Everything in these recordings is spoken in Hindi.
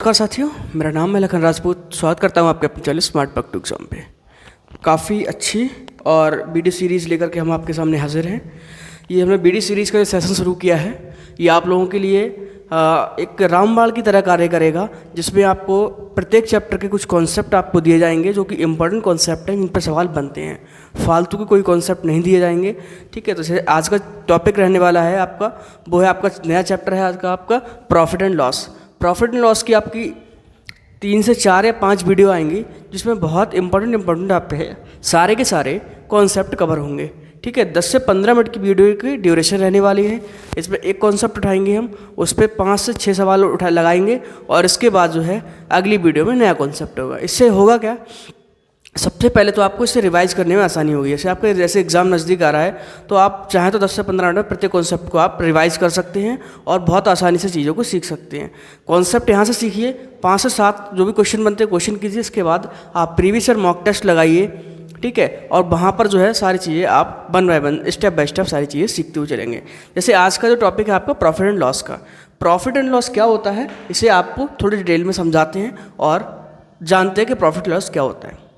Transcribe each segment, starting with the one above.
नमस्कार साथियों, मेरा नाम है लखन राजपूत। स्वागत करता हूं आपके अपने चैनल स्मार्ट पक टू एग्जाम पे। काफ़ी अच्छी और वीडियो सीरीज़ लेकर के हम आपके सामने हाजिर हैं। ये हमने वीडियो सीरीज़ का जो सेशन शुरू किया है, ये आप लोगों के लिए एक रामबाण की तरह कार्य करेगा, जिसमें आपको प्रत्येक चैप्टर के कुछ कॉन्सेप्ट आपको दिए जाएंगे जो कि इंपॉर्टेंट कॉन्सेप्ट हैं, जिन पर सवाल बनते हैं। फालतू के कोई कॉन्सेप्ट नहीं दिए जाएंगे, ठीक है। तो जैसे आज का टॉपिक रहने वाला है आपका, वो है आपका नया चैप्टर है आज का आपका profit and loss. Profit and loss की आपकी 3 से 4 या 5 वीडियो आएंगी, जिसमें बहुत इंपॉर्टेंट आपके सारे के सारे कॉन्सेप्ट कवर होंगे, ठीक है। 10 से 15 मिनट की वीडियो की ड्यूरेशन रहने वाली है। इसमें एक कॉन्सेप्ट उठाएंगे हम, उस पर 5 से 6 सवाल लगाएंगे, और इसके बाद जो है अगली वीडियो में नया कॉन्सेप्ट होगा। इससे होगा क्या, सबसे पहले तो आपको इसे रिवाइज करने में आसानी होगी। जैसे एग्ज़ाम नज़दीक आ रहा है, तो आप चाहें तो 10 से 15 मिनट में प्रत्येक कॉन्सेप्ट को आप रिवाइज कर सकते हैं और बहुत आसानी से चीज़ों को सीख सकते हैं। कॉन्सेप्ट यहाँ से सीखिए, 5 से 7 जो भी क्वेश्चन बनते हैं क्वेश्चन कीजिए, इसके बाद आप प्रीवियस ईयर मॉक टेस्ट लगाइए, ठीक है। और वहाँ पर जो है सारी चीज़ें आप one by one step by step सारी चीज़ें सीखते हुए चलेंगे। जैसे आज का जो टॉपिक है आपका प्रॉफिट एंड लॉस का, प्रॉफिट एंड लॉस क्या होता है, इसे आपको थोड़ी डिटेल में समझाते हैं और जानते हैं कि प्रॉफिट लॉस क्या होता है।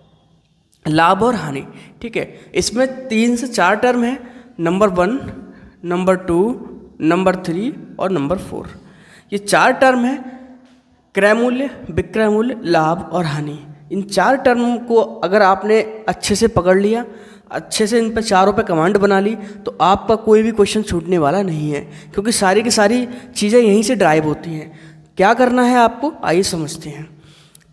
लाभ और हानि, ठीक है। इसमें 3 से 4 टर्म है, नंबर 1, नंबर 2, नंबर 3 और नंबर 4। ये 4 टर्म है, क्रय मूल्य, विक्रय मूल्य, लाभ और हानि। इन 4 टर्म को अगर आपने अच्छे से पकड़ लिया, अच्छे से इन पर चारों पे कमांड बना ली, तो आपका कोई भी क्वेश्चन छूटने वाला नहीं है, क्योंकि सारी की सारी चीज़ें यहीं से ड्राइव होती हैं। क्या करना है आपको, आइए समझते हैं।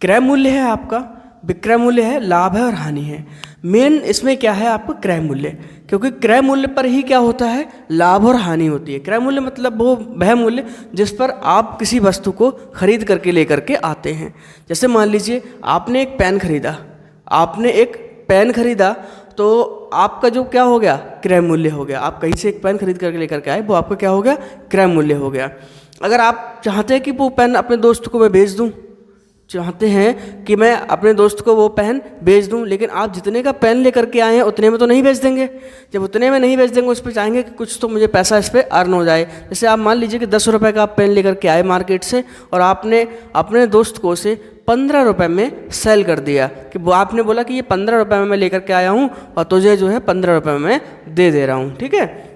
क्रय मूल्य है आपका, विक्रय मूल्य है, लाभ है और हानि है। मेन इसमें क्या है आपका क्रय मूल्य, क्योंकि क्रय मूल्य पर ही क्या होता है, लाभ और हानि होती है। क्रय मूल्य मतलब वो वह मूल्य जिस पर आप किसी वस्तु को खरीद करके लेकर के आते हैं। जैसे मान लीजिए आपने एक पेन खरीदा, तो आपका जो क्या हो गया, क्रय मूल्य हो गया। आप कहीं से एक पेन खरीद करके लेकर के आए, वो आपका क्या हो गया, क्रय मूल्य हो गया। अगर आप चाहते हैं कि वो पेन अपने दोस्त को मैं बेच दूँ, चाहते हैं कि मैं अपने दोस्त को वो पेन बेच दूं, लेकिन आप जितने का पेन लेकर के आए हैं उतने में तो नहीं बेच देंगे। जब उतने में नहीं बेच देंगे, उस पर चाहेंगे कि कुछ तो मुझे पैसा इस पर अर्न हो जाए। जैसे आप मान लीजिए कि 10 रुपये का आप पेन लेकर के आए मार्केट से, और आपने अपने दोस्त को उसे 15 रुपये में सेल कर दिया, कि वो आपने बोला कि ये 15 रुपये में मैं लेकर के आया हूँ और तुझे जो है 15 रुपये में मैं दे रहा हूँ, ठीक है।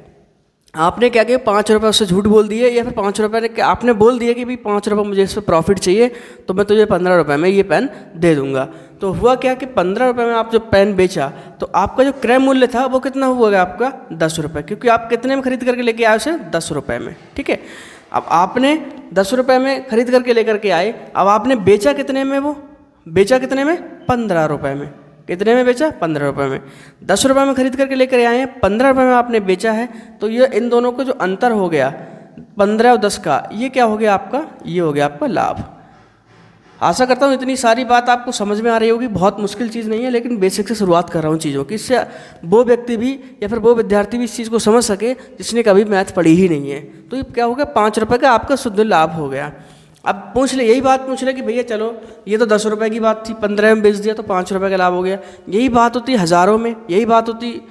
आपने क्या किया, 5 रुपये उससे झूठ बोल दिए, या फिर 5 रुपये ने आपने बोल दिया कि भाई 5 रुपये मुझे इस पर प्रॉफिट चाहिए, तो मैं तुझे 15 रुपये में ये पेन दे दूंगा। तो हुआ क्या कि 15 रुपये में आप जो पेन बेचा, तो आपका जो क्रय मूल्य था वो कितना हुआ आपका, 10 रुपये, क्योंकि आप कितने में खरीद करके लेके आए उसे, 10 रुपये में, ठीक है। अब आपने 10 रुपये में खरीद करके लेकर के आए, अब आपने बेचा कितने में, वो बेचा कितने में, 15 रुपये में। कितने में बेचा, 15 रुपये में। 10 रुपये में खरीद करके लेकर आए हैं, 15 रुपये में आपने बेचा है। तो ये इन दोनों को जो अंतर हो गया 15 और 10 का, ये क्या हो गया आपका, ये हो गया आपका लाभ। आशा करता हूँ इतनी सारी बात आपको समझ में आ रही होगी। बहुत मुश्किल चीज़ नहीं है, लेकिन बेसिक से शुरुआत कर रहा हूँ चीज़ों की, इससे वो व्यक्ति भी या फिर वो विद्यार्थी भी इस चीज़ को समझ सके जिसने कभी मैथ पढ़ी ही नहीं है। तो ये क्या हो गया, 5 रुपये का आपका शुद्ध लाभ हो गया। अब यही बात पूछ ले कि भैया चलो ये तो 10 रुपये की बात थी, 15 में बेच दिया तो 5 रुपये का लाभ हो गया। यही बात होती हज़ारों में, यही बात होती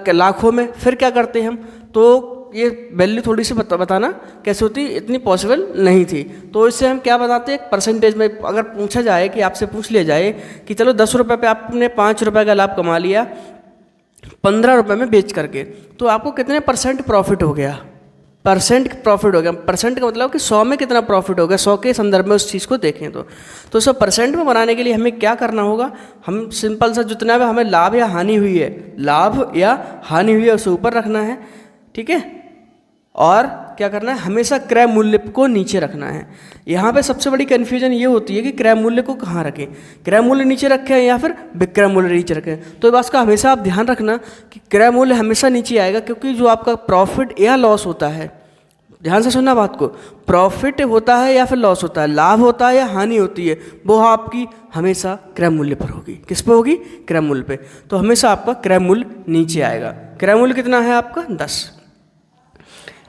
लाखों में, फिर क्या करते हम, तो ये वैल्यू थोड़ी सी बताना कैसे होती, इतनी पॉसिबल नहीं थी। तो इससे हम क्या बताते हैं, एक परसेंटेज में अगर पूछा जाए, कि आपसे पूछ लिया जाए कि चलो 10 रुपये पे आपने 5 रुपये का लाभ कमा लिया 15 रुपये में बेच करके, तो आपको कितने % प्रॉफिट हो गया, % प्रॉफिट हो गया। % का मतलब कि 100 में कितना प्रॉफिट हो गया, 100 के संदर्भ में उस चीज़ को देखें तो 100% में बनाने के लिए हमें क्या करना होगा, हम सिंपल सा जितना भी हमें लाभ या हानि हुई है, लाभ या हानि हुई है उसे ऊपर रखना है, ठीक है। और क्या करना है, हमेशा क्रय मूल्य को नीचे रखना है। यहाँ पे सबसे बड़ी कन्फ्यूजन ये होती है कि क्रय मूल्य को कहाँ रखें, क्रय मूल्य नीचे रखें या फिर विक्रय मूल्य नीचे रखें। तो बस का हमेशा आप ध्यान रखना कि क्रय मूल्य हमेशा नीचे आएगा, क्योंकि जो आपका प्रॉफिट या लॉस होता है, ध्यान से सुनना बात को, प्रॉफिट होता है या फिर लॉस होता है, लाभ होता है या हानि होती है, वो आपकी हमेशा क्रय मूल्य पर होगी। किस पे होगी, क्रय मूल्य पे। तो हमेशा आपका क्रय मूल्य नीचे आएगा। क्रय मूल्य कितना है आपका, 10,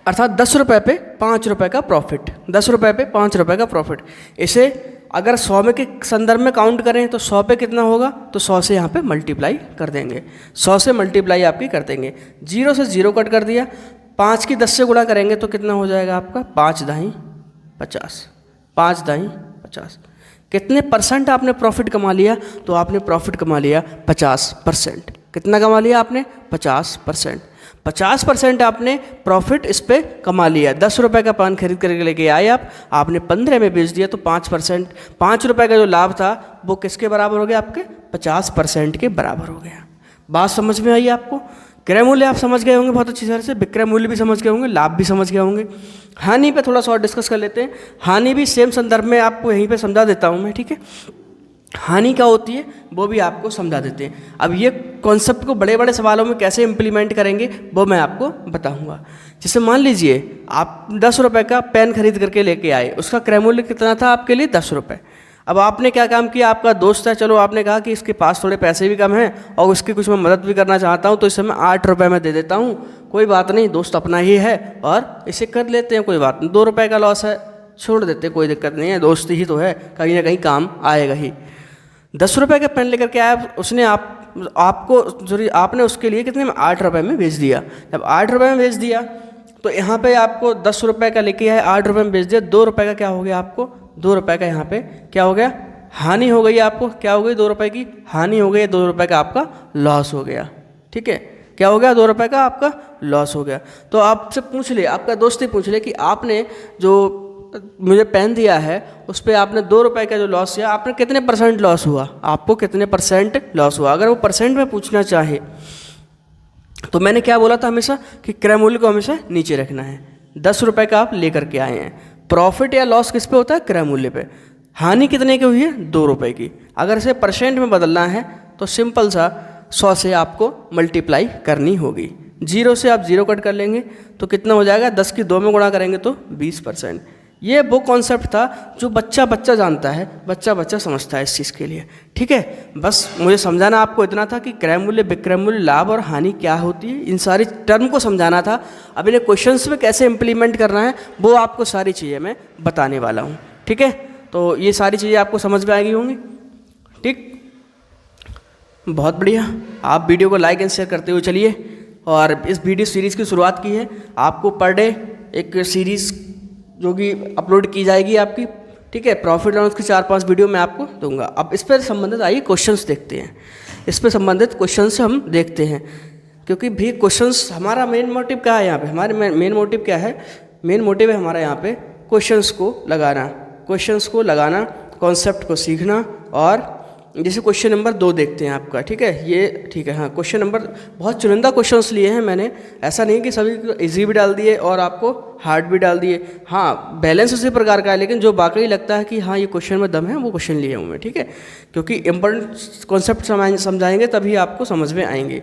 अर्थात 10 रुपये पे 5 रुपये का प्रॉफिट, 10 रुपये पे 5 रुपये का प्रॉफिट। इसे अगर 100 में के संदर्भ में काउंट करें तो 100 पे कितना होगा, तो 100 से यहाँ पे मल्टीप्लाई कर देंगे, 100 से मल्टीप्लाई आपकी कर देंगे। 0 से 0 कट कर दिया, 5 की 10 से गुणा करेंगे तो कितना हो जाएगा आपका, 5 दाहीं 50, 5 दाहीं 50। कितने परसेंट आपने प्रॉफिट कमा लिया? तो आपने प्रॉफिट कमा लिया 50%। कितना कमा लिया आपने? 50%। 50% आपने प्रॉफिट इस पर कमा लिया। 10 रुपये का पान खरीद करके लेके आए आप, आपने 15 में बेच दिया, तो 5%, 5 रुपये का जो लाभ था वो किसके बराबर हो गया? आपके 50% के बराबर हो गया। बात समझ में आई आपको? क्रय मूल्य आप समझ गए होंगे बहुत अच्छी तरह से, विक्रय मूल्य भी समझ गए होंगे, लाभ भी समझ गए होंगे। हानि पे थोड़ा सा और डिस्कस कर लेते हैं। हानि भी सेम संदर्भ में आपको यहीं पे समझा देता हूँ मैं, ठीक है। हानि क्या होती है वो भी आपको समझा देते हैं। अब ये कॉन्सेप्ट को बड़े बड़े सवालों में कैसे इम्प्लीमेंट करेंगे वो मैं आपको बताऊंगा। जैसे मान लीजिए आप 10 रुपये का पेन खरीद करके लेके आए, उसका क्रय मूल्य कितना था आपके लिए? 10 रुपये। अब आपने क्या काम किया? आपका दोस्त है, चलो आपने कहा कि इसके पास थोड़े पैसे भी कम हैं और उसकी कुछ मैं मदद भी करना चाहता हूँ, तो इसे मैं 8 रुपये में दे देता हूँ, कोई बात नहीं, दोस्त अपना ही है और इसे कर लेते हैं, कोई बात नहीं, 2 रुपये का लॉस है, छोड़ देते, कोई दिक्कत नहीं है, दोस्त ही तो है, कहीं ना कहीं काम आएगा ही। 10 रुपये का पेन लेकर के आया, उसने आपने उसके लिए कितने में? 8 रुपये में बेच दिया। जब 8 रुपये में बेच दिया तो यहाँ पे आपको 10 रुपये का लेके आए, 8 रुपये में बेच दिया, 2 रुपये का क्या हो गया आपको? 2 रुपये का यहाँ पे क्या हो गया? हानि हो गई आपको। क्या हो गई? 2 रुपये की हानि हो गई, 2 रुपये का आपका लॉस हो गया, ठीक है। क्या हो गया? 2 रुपये का आपका लॉस हो गया। तो आपसे पूछ ले, आपका दोस्त ही पूछ ले कि आपने जो मुझे पेन दिया है उस पर आपने 2 रुपये का जो लॉस किया, आपने कितने % लॉस हुआ? आपको कितने % लॉस हुआ? अगर वो परसेंट में पूछना चाहे तो मैंने क्या बोला था हमेशा कि क्रय मूल्य को हमेशा नीचे रखना है। 10 रुपये का आप लेकर के आए हैं, प्रॉफिट या लॉस किस पे होता है? क्रय मूल्य पे। हानि कितने की हुई है? 2 रुपये की। अगर इसे % में बदलना है तो सिंपल सा 100 से आपको मल्टीप्लाई करनी होगी। 0 से आप 0 कट कर लेंगे तो कितना हो जाएगा? 10 की 2 में गुणा करेंगे तो 20%। ये वो कॉन्सेप्ट था जो बच्चा जानता है, बच्चा समझता है इस चीज़ के लिए, ठीक है। बस मुझे समझाना आपको इतना था कि क्रय मूल्य, विक्रय मूल्य, लाभ और हानि क्या होती है, इन सारी टर्म को समझाना था। अब इन्हें क्वेश्चंस में कैसे इंप्लीमेंट करना है वो आपको सारी चीज़ें मैं बताने वाला हूँ, ठीक है। तो ये सारी चीज़ें आपको समझ में आ गई होंगी, ठीक, बहुत बढ़िया। आप वीडियो को लाइक एंड शेयर करते हुए चलिए। और इस वीडियो सीरीज़ की शुरुआत की है, आपको पर डे एक सीरीज़ जो कि अपलोड की जाएगी आपकी, ठीक है। प्रॉफिट लॉस की 4-5 वीडियो मैं आपको दूंगा। अब इस पर संबंधित आइए क्वेश्चंस देखते हैं। इस पर संबंधित क्वेश्चंस हम देखते हैं, क्योंकि भी क्वेश्चंस हमारा मेन मोटिव क्या है यहाँ पे? हमारे मेन मोटिव क्या है? मेन मोटिव है हमारा यहाँ पे क्वेश्चंस को लगाना, कॉन्सेप्ट को सीखना। और जैसे क्वेश्चन नंबर 2 देखते हैं आपका, ठीक है, ये ठीक है। हाँ, क्वेश्चन नंबर बहुत चुनिंदा क्वेश्चंस लिए हैं मैंने, ऐसा नहीं कि सभी इजी भी डाल दिए और आपको हार्ड भी डाल दिए। हाँ, बैलेंस उसी प्रकार का है, लेकिन जो वाकई लगता है कि हाँ ये क्वेश्चन में दम है वो क्वेश्चन लिए हूँ मैं, ठीक है। क्योंकि इंपॉर्टेंट कॉन्सेप्ट समझाएंगे तभी आपको समझ में आएंगे।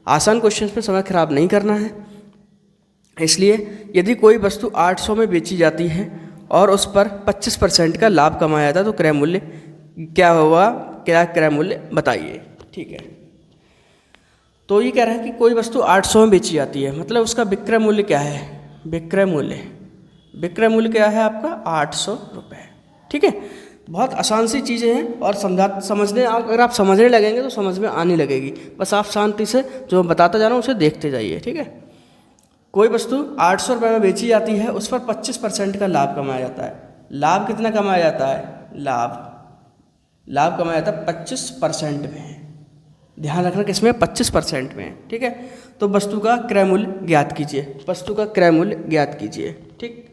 आसान क्वेश्चन पर समय खराब नहीं करना है। इसलिए यदि कोई वस्तु 800 में बेची जाती है और उस पर 25% का लाभ कमाया जाता है तो क्रय मूल्य क्या होगा? क्या क्रय मूल्य बताइए, ठीक है। तो ये कह रहा है कि कोई वस्तु 800 में बेची जाती है, मतलब उसका विक्रय मूल्य क्या है? विक्रय मूल्य क्या है आपका? 800 रुपये, ठीक है। बहुत आसान सी चीज़ें हैं और समझने अगर आप समझने लगेंगे तो समझ में आने लगेगी। बस आप शांति से जो मैं बताता जा रहा हूँ उसे देखते जाइए, ठीक है। कोई वस्तु 800 रुपये में बेची जाती है, उस पर 25% का लाभ कमाया जाता है। लाभ कितना कमाया जाता है? लाभ कमाया जाता है 25% में। ध्यान रखना किसमें? 25% में, ठीक है। तो वस्तु का क्रय मूल्य ज्ञात कीजिए, ठीक।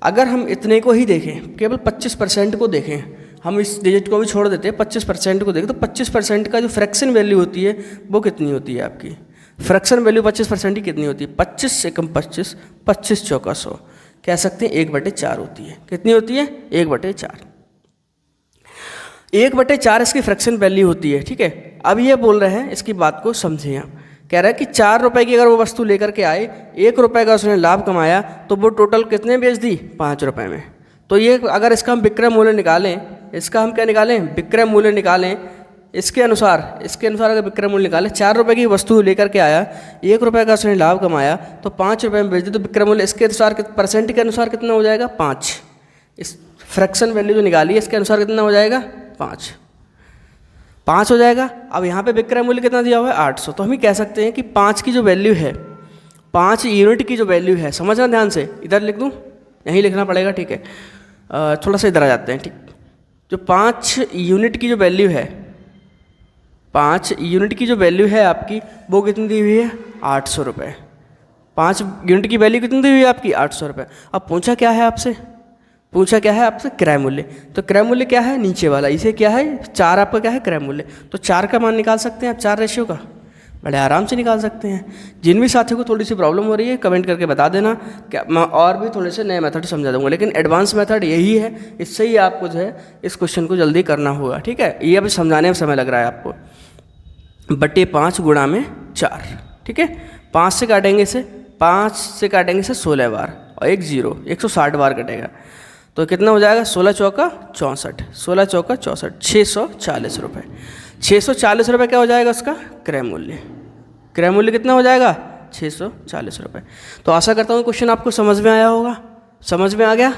अगर हम इतने को ही देखें, केवल 25% को देखें, हम इस डिजिट को भी छोड़ देते हैं, 25% को देखें, तो 25% का जो फ्रैक्शन वैल्यू होती है वो कितनी होती है आपकी? फ्रैक्शन वैल्यू 25% की कितनी होती है? 25 से कम 25, 25 चौका 100, कह सकते हैं 1/4 होती है। कितनी होती है? 1/4। 1/4 इसकी फ्रैक्शन वैल्यू होती है, ठीक है। अब ये बोल रहे हैं, इसकी बात को समझिए आप। कह रहा है कि 4 रुपये की अगर वो वस्तु लेकर के आए, 1 रुपये का उसने लाभ कमाया, तो वो टोटल कितने बेच दी? 5 रुपये में। तो ये अगर इसका हम विक्रय मूल्य निकालें, इसका हम क्या निकालें? विक्रय मूल्य निकालें। इसके अनुसार अगर विक्रय मूल्य निकालें, 4 रुपये की वस्तु लेकर के आया, 1 रुपये का उसने लाभ कमाया, तो 5 रुपये में बेच दी, तो विक्रय मूल्य इसके अनुसार परसेंट के अनुसार कितना हो जाएगा? 5। इस फ्रैक्शन वैल्यू जो निकाली है इसके अनुसार कितना हो जाएगा? 5 हो जाएगा। अब यहाँ पे विक्रय मूल्य कितना दिया हुआ है? 800। तो हम ही कह सकते हैं कि 5 की जो वैल्यू है, 5 यूनिट की जो वैल्यू है, समझना ध्यान से, इधर लिख दूँ, यहीं लिखना पड़ेगा, ठीक है। थोड़ा सा इधर आ जाते हैं, ठीक। जो 5 यूनिट की जो वैल्यू है, 5 यूनिट की जो वैल्यू है आपकी, वो कितनी दी हुई है? 800 रुपये। 5 यूनिट की वैल्यू कितनी दी हुई है आपकी? 800 रुपये। अब पूछा क्या है आपसे? पूछा क्या है आपसे? क्रय मूल्य। तो क्रय मूल्य क्या है? नीचे वाला। इसे क्या है? 4 आपका क्या है? क्रय मूल्य। तो 4 का मान निकाल सकते हैं आप, 4 रेशियो का बड़े आराम से निकाल सकते हैं। जिन भी साथियों को थोड़ी सी प्रॉब्लम हो रही है कमेंट करके बता देना, क्या मैं और भी थोड़े से नए मेथड समझा दूंगा, लेकिन एडवांस मेथड यही है, इससे ही आपको जो है इस क्वेश्चन को जल्दी करना होगा। ठीक है, ये अभी समझाने में समय लग रहा है आपको। बटे 5 गुणा में 4। ठीक है, 5 से काटेंगे इसे, 5 से काटेंगे इसे 16 बार और एक 0, 160 बार कटेगा। तो कितना हो जाएगा? 16 चौका 64, 16 चौका 64, 640 रुपये। 640 रुपये क्या हो जाएगा उसका? क्रय मूल्य। क्रय मूल्य कितना हो जाएगा? 640 रुपये। तो आशा करता हूँ क्वेश्चन आपको समझ में आया होगा। समझ में आ गया?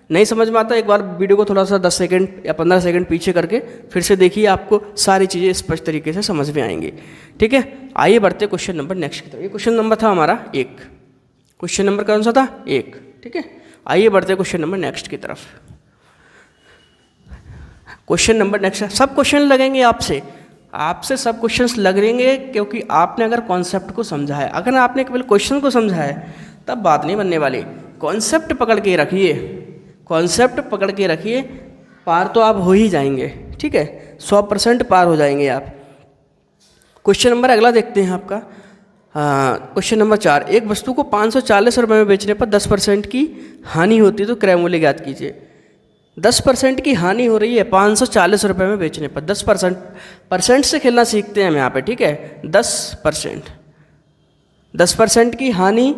नहीं समझ में आता एक बार वीडियो को थोड़ा सा 10 सेकंड या 15 सेकंड पीछे करके फिर से देखिए, आपको सारी चीज़ें स्पष्ट तरीके से समझ में आएंगी। ठीक है, आइए बढ़ते क्वेश्चन नंबर नेक्स्ट की तरफ। ये क्वेश्चन नंबर था हमारा 1। क्वेश्चन नंबर कौन सा था? 1। ठीक है, आइए बढ़ते क्वेश्चन नंबर नेक्स्ट की तरफ। क्वेश्चन नंबर नेक्स्ट, सब क्वेश्चन लगेंगे आपसे सब क्वेश्चंस लगेंगे, क्योंकि आपने अगर कॉन्सेप्ट को समझा है। अगर आपने केवल क्वेश्चन को समझा है तब बात नहीं बनने वाली। कॉन्सेप्ट पकड़ के रखिए, कॉन्सेप्ट पकड़ के रखिए, पार तो आप हो ही जाएंगे। ठीक है, 100% पार हो जाएंगे आप। क्वेश्चन नंबर अगला देखते हैं आपका। क्वेश्चन नंबर 4, एक वस्तु को 540 रुपये में बेचने पर 10% की हानि होती है तो क्रय मूल्य ज्ञात कीजिए। 10% की हानि हो रही है 540 रुपये में बेचने पर। 10% से खेलना सीखते हैं हम यहाँ पे। ठीक है, 10% की हानि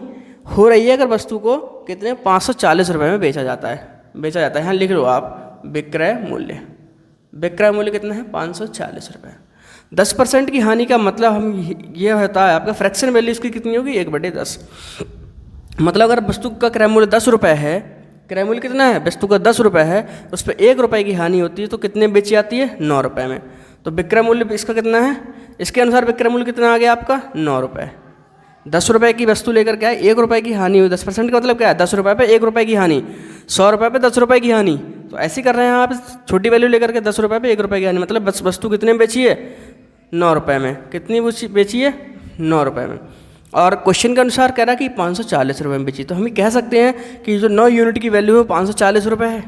हो रही है अगर वस्तु को कितने 540 रुपये में बेचा जाता है। यहाँ लिख लो आप विक्रय मूल्य। विक्रय मूल्य कितना है? 540 रुपये। 10% की हानि का मतलब हम ये होता है आपका फ्रैक्शन वैल्यू इसकी कितनी होगी? 1/10। मतलब अगर वस्तु का क्रय मूल्य 10 रुपये है, क्रय मूल्य कितना है? वस्तु का 10 रुपये है, उस पर 1 रुपये की हानि होती है तो कितने बेची जाती है? 9 रुपये में। तो विक्रय मूल्य इसका कितना है? इसके अनुसार विक्रय मूल्य कितना आ गया आपका? 9 रुपये। 10 रुपये की वस्तु लेकर क्या है? 1 रुपये की हानि हुई। 10% का मतलब क्या है? 10 रुपये पे 1 रुपये की हानि, 100 रुपये पे 10 रुपये की हानि। तो ऐसे कर रहे हैं आप, छोटी वैल्यू लेकर के 10 रुपये पे 1 रुपये की हानि, मतलब बस वस्तु कितने में बेची है? 9 रुपये में। कितनी बेची है? 9 रुपये में। और क्वेश्चन के अनुसार कह रहा है कि 540 रुपये में बेची, तो हम कह सकते हैं कि जो 9 यूनिट की वैल्यू है 540 रुपये है।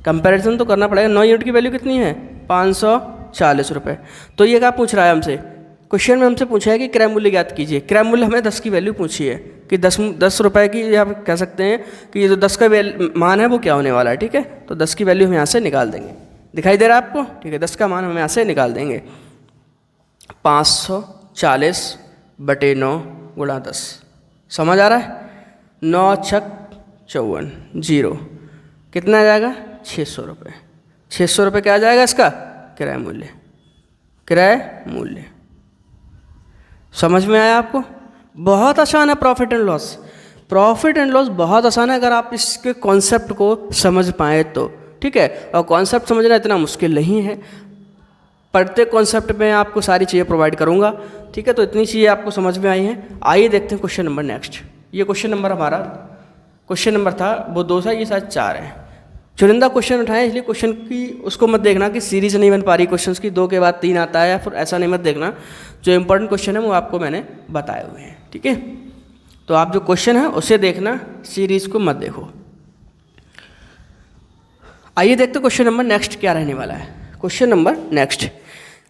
कंपैरिजन तो करना पड़ेगा। 9 यूनिट की वैल्यू कितनी है? 540 रुपये। तो ये क्या पूछ रहा है हमसे? क्वेश्चन में हमसे पूछा है कि क्रय मूल्य ज्ञात कीजिए। क्रय मूल्य हमें 10 की वैल्यू पूछी है कि 10 रुपये की, आप कह सकते हैं कि ये जो 10 का मान है वो क्या होने वाला है। ठीक है, तो 10 की वैल्यू हम यहाँ से निकाल देंगे। दिखाई दे रहा है आपको? ठीक है, 10 का मान हम यहाँ से निकाल देंगे। 540 बटे 9 गुणा 10। समझ आ रहा है? 9 छक 54, 0 कितना आ जाएगा? 600 रुपये। 600 रुपये क्या आ जाएगा इसका? क्रय मूल्य। क्रय मूल्य समझ में आया आपको? बहुत आसान है profit and loss. Profit and loss बहुत आसान है अगर आप इसके कॉन्सेप्ट को समझ पाए तो। ठीक है, और कॉन्सेप्ट समझना इतना मुश्किल नहीं है। प्रत्येक कॉन्सेप्ट में आपको सारी चीज़ें प्रोवाइड करूंगा। ठीक है, तो इतनी चीज़ें आपको समझ में आई हैं। आइए देखते हैं क्वेश्चन नंबर नेक्स्ट। ये क्वेश्चन नंबर हमारा क्वेश्चन नंबर था वो 2 था, ये शायद 4 है। चुनिंदा क्वेश्चन उठाएं, इसलिए क्वेश्चन की उसको मत देखना कि सीरीज नहीं बन पा रही क्वेश्चंस की, 2 के बाद 3 आता है या फिर ऐसा नहीं मत देखना। जो इंपॉर्टेंट क्वेश्चन है वो आपको मैंने बताए हुए हैं। ठीक है, तो आप जो क्वेश्चन है उसे देखना, सीरीज को मत देखो। आइए देखते क्वेश्चन नंबर नेक्स्ट क्या रहने वाला है। क्वेश्चन नंबर नेक्स्ट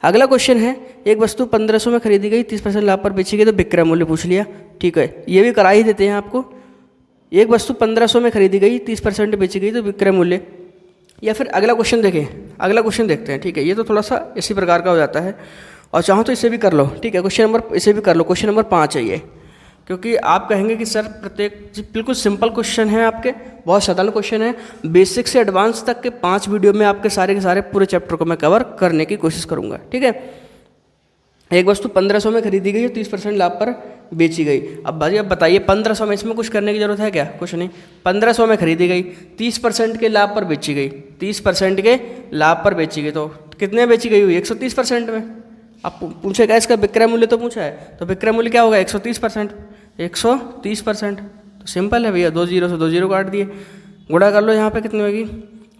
अगला क्वेश्चन है, एक वस्तु 1500 में खरीदी गई, 30% लाभ पर बेची गई तो विक्रय मूल्य पूछ लिया। ठीक है, ये भी करा ही देते हैं आपको। एक वस्तु 1500 में खरीदी गई, 30% बेची गई तो विक्रय मूल्य। या फिर अगला क्वेश्चन देखें, अगला क्वेश्चन देखते हैं। ठीक है, ये तो थोड़ा सा इसी प्रकार का हो जाता है, और चाहो तो इसे भी कर लो। ठीक है, क्वेश्चन नंबर इसे भी कर लो। क्वेश्चन नंबर 5 है ये, क्योंकि आप कहेंगे कि सर प्रत्येक बिल्कुल सिंपल क्वेश्चन है आपके, बहुत साधारण क्वेश्चन है। बेसिक से एडवांस तक के 5 वीडियो में आपके सारे के सारे पूरे चैप्टर को मैं कवर करने की कोशिश करूंगा। ठीक है, एक वस्तु 1500 में खरीदी गई और 30% लाभ पर बेची गई। अब भाई अब बताइए 1500 में इसमें कुछ करने की जरूरत है क्या? कुछ नहीं। 1500 में खरीदी गई, 30% के लाभ पर बेची गई, 30% के लाभ पर बेची गई, तो कितने बेची गई हुई? 130% में। अब पूछेगा इसका विक्रय मूल्य, तो पूछा है, तो विक्रय मूल्य क्या होगा? 130%। 130% तो सिंपल है भैया, 2 0 से 2 0 काट दिए, गुणा कर लो। यहाँ पे कितनी होगी?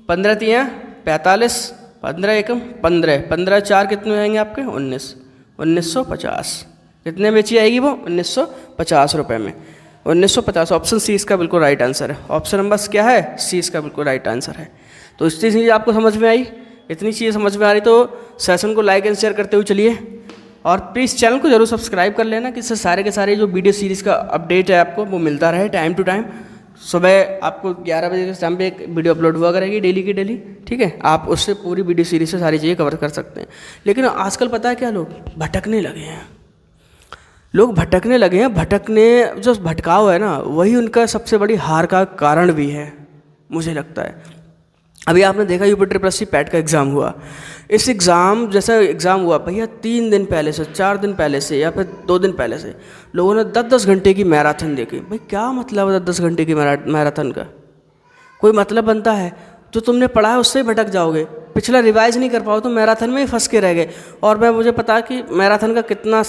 15 × 45, 15 एकम 15, 15 4 कितने हो जाएंगे आपके 19, 1950। कितने बेची आएगी वो 1950 रुपये में, 1950। ऑप्शन सी इसका बिल्कुल राइट आंसर है। ऑप्शन नंबर क्या है, सी इसका बिल्कुल राइट आंसर है। तो इतनी चीज़ आपको समझ में आई, इतनी चीज़ें समझ में आ रही तो सेशन को लाइक एंड शेयर करते हुए चलिए, और प्लीज़ चैनल को जरूर सब्सक्राइब कर लेना कि इससे सारे के सारे जो वीडियो सीरीज़ का अपडेट है आपको वो मिलता रहे टाइम टू टाइम। सुबह आपको 11 बजे के टाइम पे एक वीडियो अपलोड हुआ करेगी डेली की डेली, ठीक है। आप उससे पूरी वीडियो सीरीज से सारी चीज़ें कवर कर सकते हैं। लेकिन आजकल पता है क्या, लोग भटकने लगे हैं, भटकने जो भटकाव है ना, वही उनका सबसे बड़ी हार का कारण भी है मुझे लगता है। अभी आपने देखा UPSC पैट का एग्ज़ाम हुआ, इस एग्ज़ाम जैसा एग्ज़ाम हुआ भैया 3 दिन पहले से, 4 दिन पहले से, या फिर 2 दिन पहले से लोगों ने 10-10 घंटे की मैराथन देखी। भाई क्या मतलब है 10 घंटे की मैराथन का? कोई मतलब बनता है? जो तुमने पढ़ा है उससे ही भटक जाओगे, पिछला रिवाइज नहीं कर पाओ तो मैराथन में ही फंस के रह गए। और मुझे पता है कि मैराथन का कितना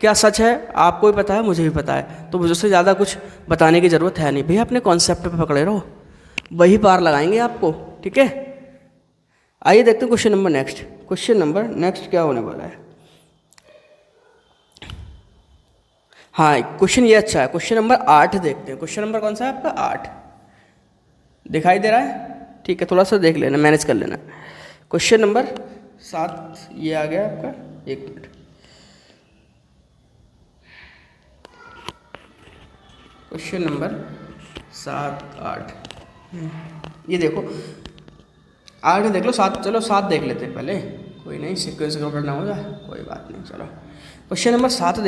क्या सच है, आपको भी पता है, मुझे भी पता है, तो मुझसे ज़्यादा कुछ बताने की ज़रूरत है नहीं। भैया अपने कॉन्सेप्ट पे पकड़े रहो, वही पार लगाएंगे आपको, ठीक है। आइए देखते हैं question number next. Question number next क्या होने वाला है? हाँ, क्वेश्चन ये अच्छा है। क्वेश्चन नंबर 8 देखते हैं। क्वेश्चन नंबर कौन सा है आपका? 8 दिखाई दे रहा है? ठीक है, थोड़ा सा देख लेना, मैनेज कर लेना। क्वेश्चन नंबर 7 ये आ गया आपका, 1 मिनट। क्वेश्चन नंबर 7, 8 ये देखो, 8 देख लो, 7 चलो 7 देख लेते हैं पहले, कोई नहीं, सीक्वेंस का पढ़ना होगा, कोई बात नहीं। चलो क्वेश्चन नंबर 7